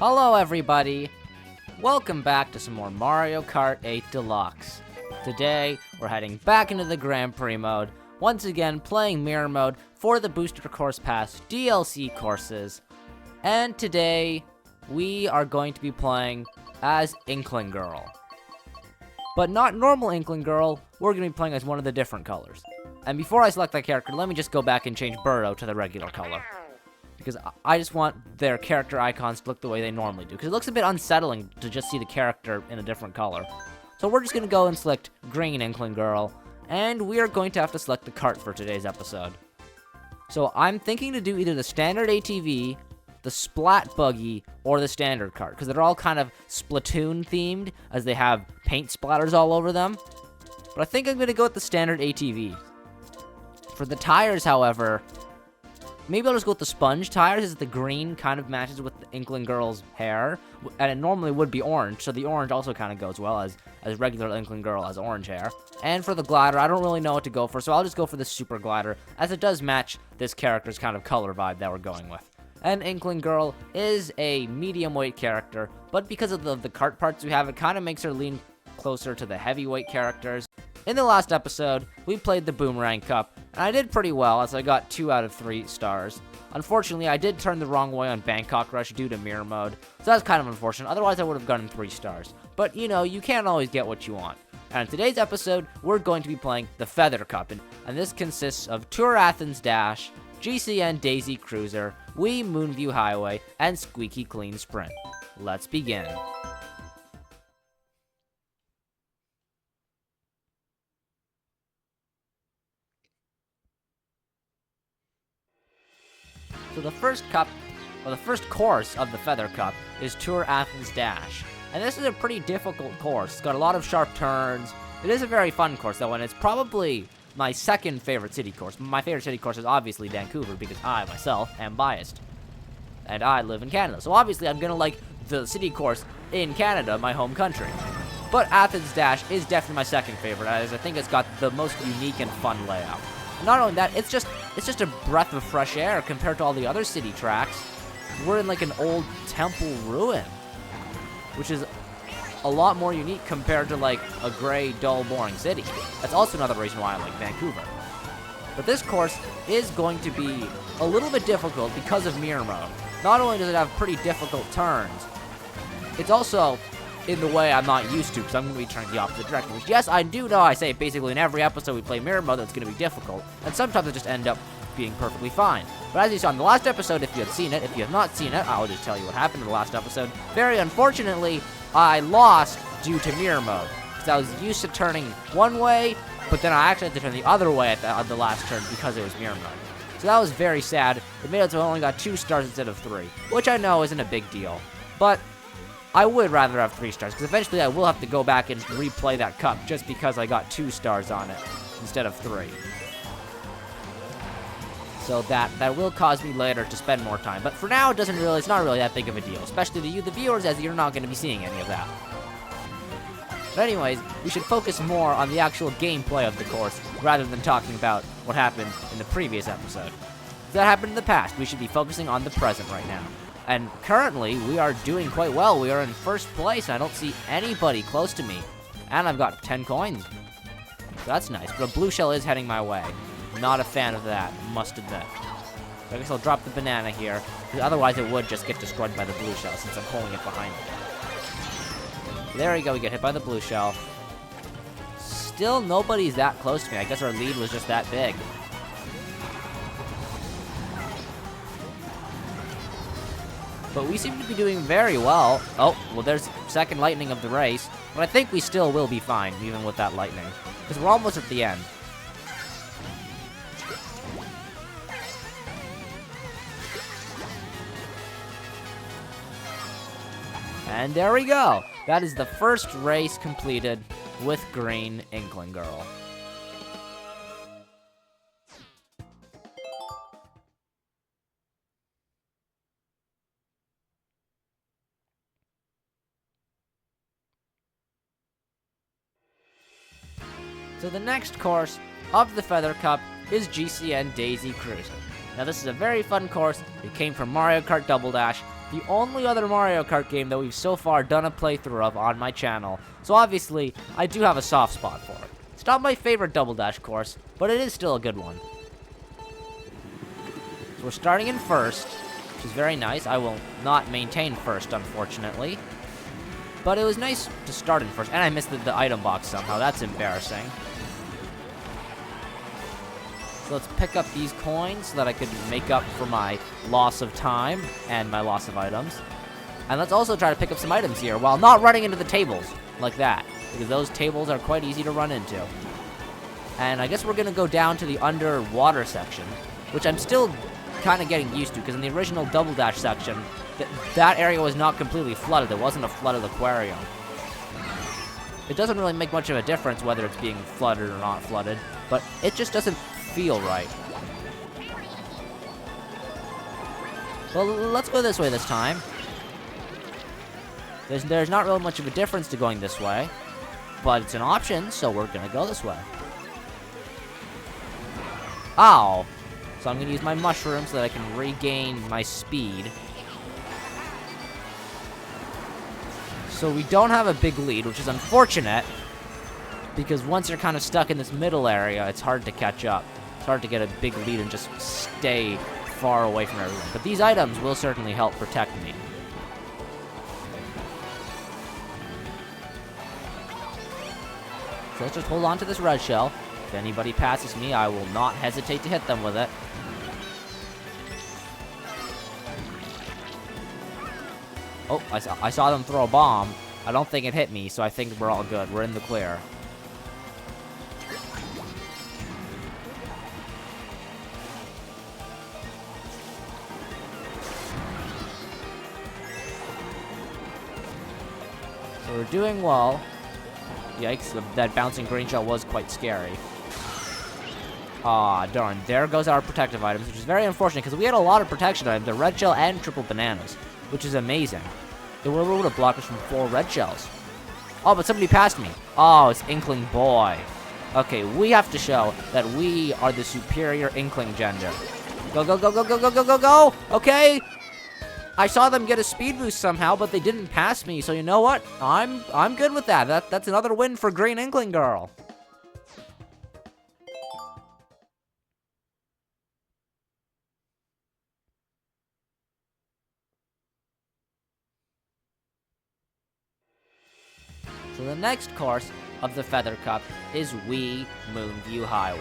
Hello everybody! Welcome back to some more Mario Kart 8 Deluxe. Today, we're heading back into the Grand Prix mode, once again playing Mirror Mode for the Booster Course Pass DLC courses. And today, we are going to be playing as Inkling Girl. But not normal Inkling Girl, we're going to be playing as one of the different colors. And before I select that character, let me just go back and change Burrow to the regular color. Because I just want their character icons to look the way they normally do. Because it looks a bit unsettling to just see the character in a different color. So we're just going to go and select Green Inkling Girl. And we are going to have to select the cart for today's episode. So I'm thinking to do either the standard ATV, the Splat Buggy, or the standard cart. Because they're all kind of Splatoon themed, as they have paint splatters all over them. But I think I'm going to go with the standard ATV. For the tires, however, maybe I'll just go with the sponge tires, as the green kind of matches with the Inkling Girl's hair. And it normally would be orange, so the orange also kind of goes well, as regular Inkling Girl has orange hair. And for the glider, I don't really know what to go for, so I'll just go for the super glider, as it does match this character's kind of color vibe that we're going with. And Inkling Girl is a medium weight character, but because of the cart parts we have, it kind of makes her lean closer to the heavyweight characters. In the last episode, we played the Boomerang Cup, and I did pretty well, as I got 2 out of 3 stars. Unfortunately, I did turn the wrong way on Bangkok Rush due to mirror mode, so that's kind of unfortunate. Otherwise, I would have gotten 3 stars. But, you know, you can't always get what you want. And in today's episode, we're going to be playing the Feather Cup, and this consists of Tour Athens Dash, GCN Daisy Cruiser, Wii Moonview Highway, and Squeaky Clean Sprint. Let's begin. So the first course of the Feather Cup is Tour Athens Dash. And this is a pretty difficult course. It's got a lot of sharp turns. It is a very fun course though, and it's probably my second favorite city course. My favorite city course is obviously Vancouver, because I, myself, am biased. And I live in Canada. So obviously I'm gonna like the city course in Canada, my home country. But Athens Dash is definitely my second favorite, as I think it's got the most unique and fun layout. Not only that, it's just a breath of fresh air compared to all the other city tracks. We're in like an old temple ruin, which is a lot more unique compared to like a gray, dull, boring city. That's also another reason why I like Vancouver. But this course is going to be a little bit difficult because of mirror mode. Not only does it have pretty difficult turns, it's also in the way I'm not used to, because I'm going to be turning the opposite direction. Which, yes, I do know, I say basically in every episode we play mirror mode that's going to be difficult, and sometimes it just end up being perfectly fine. But as you saw in the last episode, if you had seen it, if you have not seen it, I'll just tell you what happened in the last episode. Very unfortunately, I lost due to mirror mode, because I was used to turning one way, but then I actually had to turn the other way at the last turn because it was mirror mode. So that was very sad. It made it so I only got 2 stars instead of 3, which I know isn't a big deal. But I would rather have 3 stars, because eventually I will have to go back and replay that cup just because I got 2 stars on it instead of 3. So that will cause me later to spend more time. But for now, it's not really that big of a deal, especially to you, the viewers, as you're not going to be seeing any of that. But anyways, we should focus more on the actual gameplay of the course, rather than talking about what happened in the previous episode. If that happened in the past, we should be focusing on the present right now. And currently, we are doing quite well. We are in first place, and I don't see anybody close to me. And I've got 10 coins. So that's nice, but a blue shell is heading my way. Not a fan of that, must admit. So I guess I'll drop the banana here, because otherwise it would just get destroyed by the blue shell, since I'm holding it behind me. There we go, we get hit by the blue shell. Still, nobody's that close to me. I guess our lead was just that big. But we seem to be doing very well. Oh, well, there's second lightning of the race. But I think we still will be fine, even with that lightning. Because we're almost at the end. And there we go. That is the first race completed with Green Inkling Girl. So the next course of the Feather Cup is GCN Daisy Cruiser. Now this is a very fun course. It came from Mario Kart Double Dash, the only other Mario Kart game that we've so far done a playthrough of on my channel, so obviously, I do have a soft spot for it. It's not my favorite Double Dash course, but it is still a good one. So we're starting in first, which is very nice. I will not maintain first, unfortunately. But it was nice to start in first, and I missed the item box somehow. That's embarrassing. So let's pick up these coins so that I could make up for my loss of time and my loss of items. And let's also try to pick up some items here while not running into the tables like that, because those tables are quite easy to run into. And I guess we're going to go down to the underwater section, which I'm still kind of getting used to, because in the original Double Dash section, that area was not completely flooded. It wasn't a flooded aquarium. It doesn't really make much of a difference whether it's being flooded or not flooded, but it just doesn't feel right. Well, let's go this way this time. There's not really much of a difference to going this way, but it's an option, so we're gonna go this way. Ow! So I'm gonna use my mushroom so that I can regain my speed. So we don't have a big lead, which is unfortunate, because once you're kind of stuck in this middle area, it's hard to catch up. It's hard to get a big lead and just stay far away from everyone. But these items will certainly help protect me. So let's just hold on to this red shell. If anybody passes me, I will not hesitate to hit them with it. Oh, I saw them throw a bomb. I don't think it hit me, so I think we're all good. We're in the clear. So we're doing well. Yikes, that bouncing green shell was quite scary. Aw, darn. There goes our protective items, which is very unfortunate, because we had a lot of protection items, the red shell and triple bananas, which is amazing. It would have blocked us from 4 red shells. Oh, but somebody passed me. Oh, it's Inkling boy. Okay, we have to show that we are the superior Inkling gender. Go, go, go, go, go, go, go, go, go! Okay! I saw them get a speed boost somehow, but they didn't pass me, so you know what? I'm good with that. That's another win for Green Inkling Girl. So the next course of the Feather Cup is Wii Moonview Highway.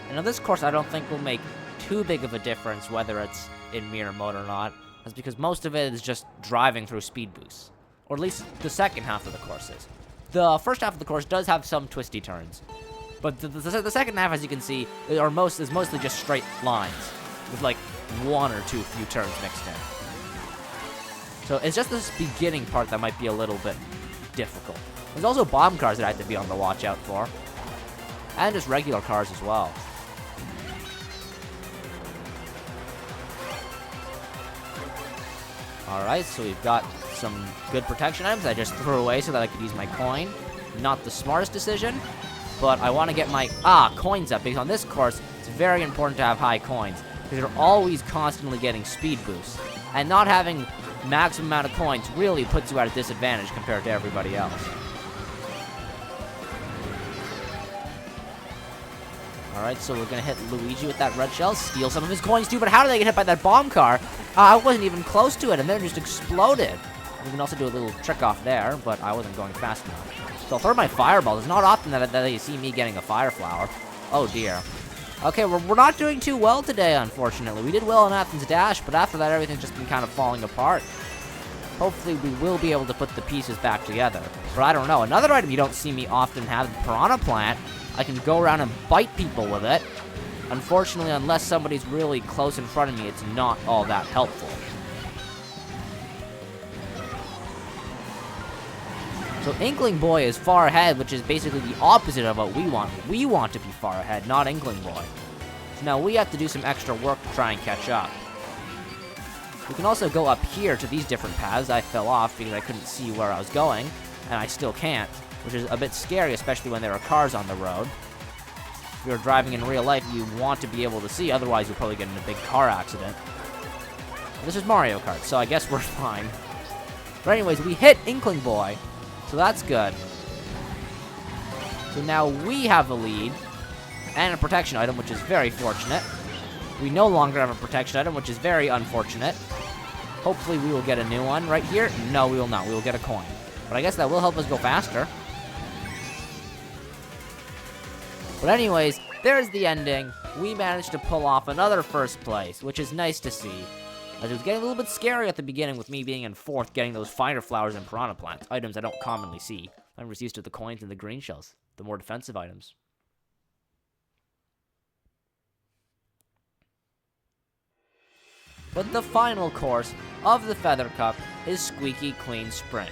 And now this course I don't think will make too big of a difference whether it's in mirror mode or not. That's because most of it is just driving through speed boosts. Or at least the second half of the course is. The first half of the course does have some twisty turns. But the second half, as you can see, is mostly just straight lines. With like 1 or 2 few turns mixed in. So it's just this beginning part that might be a little bit difficult. There's also bomb cars that I have to be on the watch out for. And just regular cars as well. Alright, so we've got some good protection items I just threw away so that I could use my coin. Not the smartest decision, but I want to get my coins up, because on this course, it's very important to have high coins, because you're always constantly getting speed boosts. And not having maximum amount of coins really puts you at a disadvantage compared to everybody else. Alright, so we're gonna hit Luigi with that red shell, steal some of his coins too, but how did they get hit by that bomb car? I wasn't even close to it, and then it just exploded. We can also do a little trick off there, but I wasn't going fast enough. So I'll throw my fireball. It's not often that you see me getting a fire flower. Oh dear. Okay, we're not doing too well today, unfortunately. We did well in Athens Dash, but after that, everything's just been kind of falling apart. Hopefully, we will be able to put the pieces back together. But I don't know. Another item you don't see me often have, the Piranha Plant. I can go around and bite people with it. Unfortunately, unless somebody's really close in front of me, it's not all that helpful. So Inkling Boy is far ahead, which is basically the opposite of what we want. We want to be far ahead, not Inkling Boy. So now we have to do some extra work to try and catch up. We can also go up here to these different paths. I fell off because I couldn't see where I was going, and I still can't, which is a bit scary, especially when there are cars on the road. If you're driving in real life, you want to be able to see, otherwise you'll probably get in a big car accident. This is Mario Kart, so I guess we're fine. But anyways, we hit Inkling Boy, so that's good. So now we have the lead, and a protection item, which is very fortunate. We no longer have a protection item, which is very unfortunate. Hopefully we will get a new one right here. No, we will not. We will get a coin. But I guess that will help us go faster. But anyways, there's the ending. We managed to pull off another first place, which is nice to see. As it was getting a little bit scary at the beginning with me being in fourth, getting those fire flowers and piranha plants, items I don't commonly see. I'm just used to the coins and the green shells, the more defensive items. But the final course of the Feather Cup is Squeaky Clean Sprint.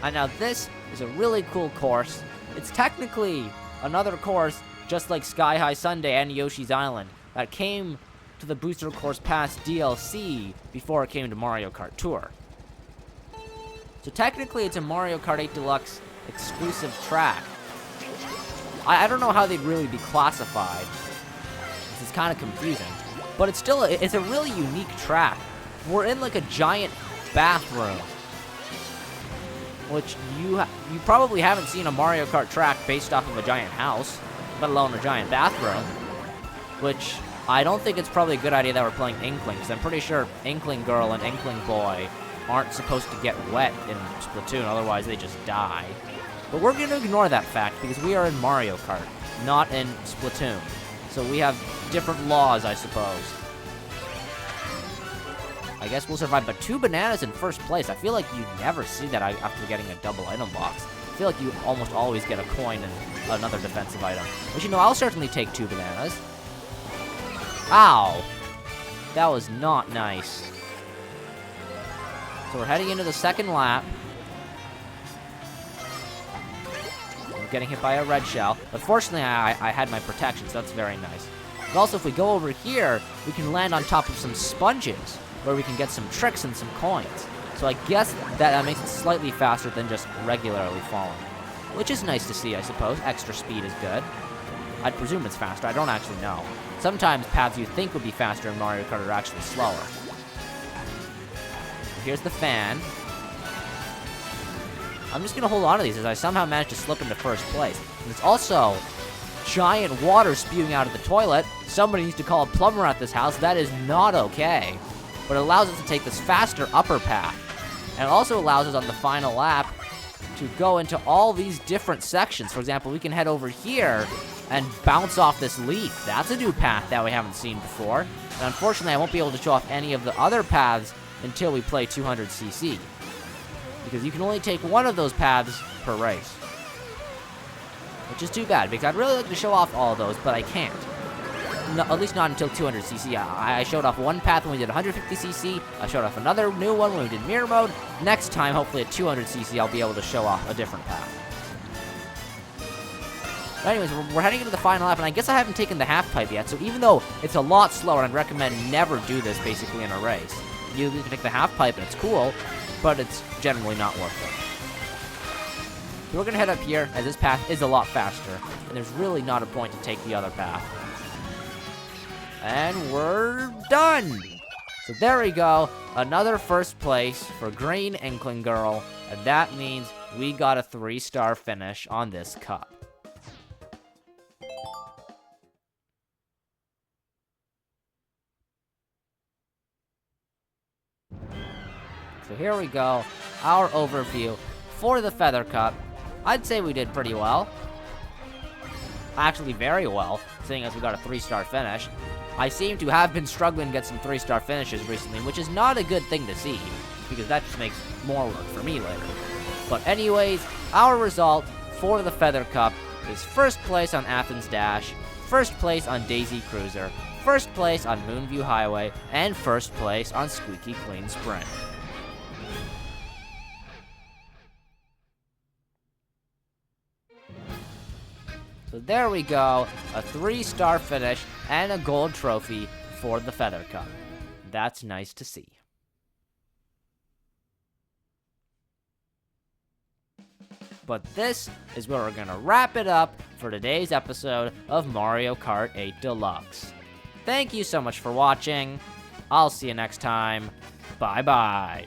And now this is a really cool course. It's technically another course just like Sky High Sundae and Yoshi's Island that came to the Booster Course Pass DLC before it came to Mario Kart Tour. So technically it's a Mario Kart 8 Deluxe exclusive track. I don't know how they'd really be classified. This is kind of confusing. But it's a really unique track. We're in like a giant bathroom, which you probably haven't seen a Mario Kart track based off of a giant house, let alone a giant bathroom, which I don't think it's probably a good idea that we're playing Inkling, because I'm pretty sure Inkling Girl and Inkling Boy aren't supposed to get wet in Splatoon, otherwise they just die. But we're going to ignore that fact, because we are in Mario Kart, not in Splatoon. So we have different laws, I suppose. I guess we'll survive, but 2 bananas in first place. I feel like you never see that after getting a double item box. I feel like you almost always get a coin and another defensive item. But you know, I'll certainly take 2 bananas. Ow! That was not nice. So we're heading into the second lap. We're getting hit by a red shell. But fortunately, I had my protection, so that's very nice. And also, if we go over here, we can land on top of some sponges, where we can get some tricks and some coins. So I guess that makes it slightly faster than just regularly falling. Which is nice to see, I suppose. Extra speed is good. I'd presume it's faster. I don't actually know. Sometimes paths you think would be faster in Mario Kart are actually slower. Here's the fan. I'm just going to hold on to these as I somehow managed to slip into first place. And it's also giant water spewing out of the toilet. Somebody needs to call a plumber at this house. That is not okay. But it allows us to take this faster upper path. And it also allows us on the final lap to go into all these different sections. For example, we can head over here and bounce off this leaf. That's a new path that we haven't seen before. And unfortunately, I won't be able to show off any of the other paths until we play 200cc. Because you can only take one of those paths per race. Which is too bad, because I'd really like to show off all of those, but I can't. No, at least not until 200cc. I showed off one path when we did 150cc. I showed off another new one when we did mirror mode. Next time, hopefully at 200cc, I'll be able to show off a different path. But anyways, we're heading into the final lap, and I guess I haven't taken the half pipe yet, so even though it's a lot slower, I'd recommend never do this basically in a race. You can take the half pipe, and it's cool, but it's generally not worth it. So we're going to head up here, as this path is a lot faster, and there's really not a point to take the other path. And we're done! So there we go, another first place for Green Inkling Girl, and that means we got a 3-star finish on this cup. So here we go, our overview for the Feather Cup. I'd say we did pretty well. Actually, very well, seeing as we got a 3-star finish. I seem to have been struggling to get some 3-star finishes recently, which is not a good thing to see, because that just makes more work for me later. But anyways, our result for the Feather Cup is first place on Athens Dash, first place on Daisy Cruiser, first place on Moonview Highway, and first place on Squeaky Clean Sprint. So there we go, a 3-star finish and a gold trophy for the Feather Cup. That's nice to see. But this is where we're going to wrap it up for today's episode of Mario Kart 8 Deluxe. Thank you so much for watching. I'll see you next time. Bye-bye.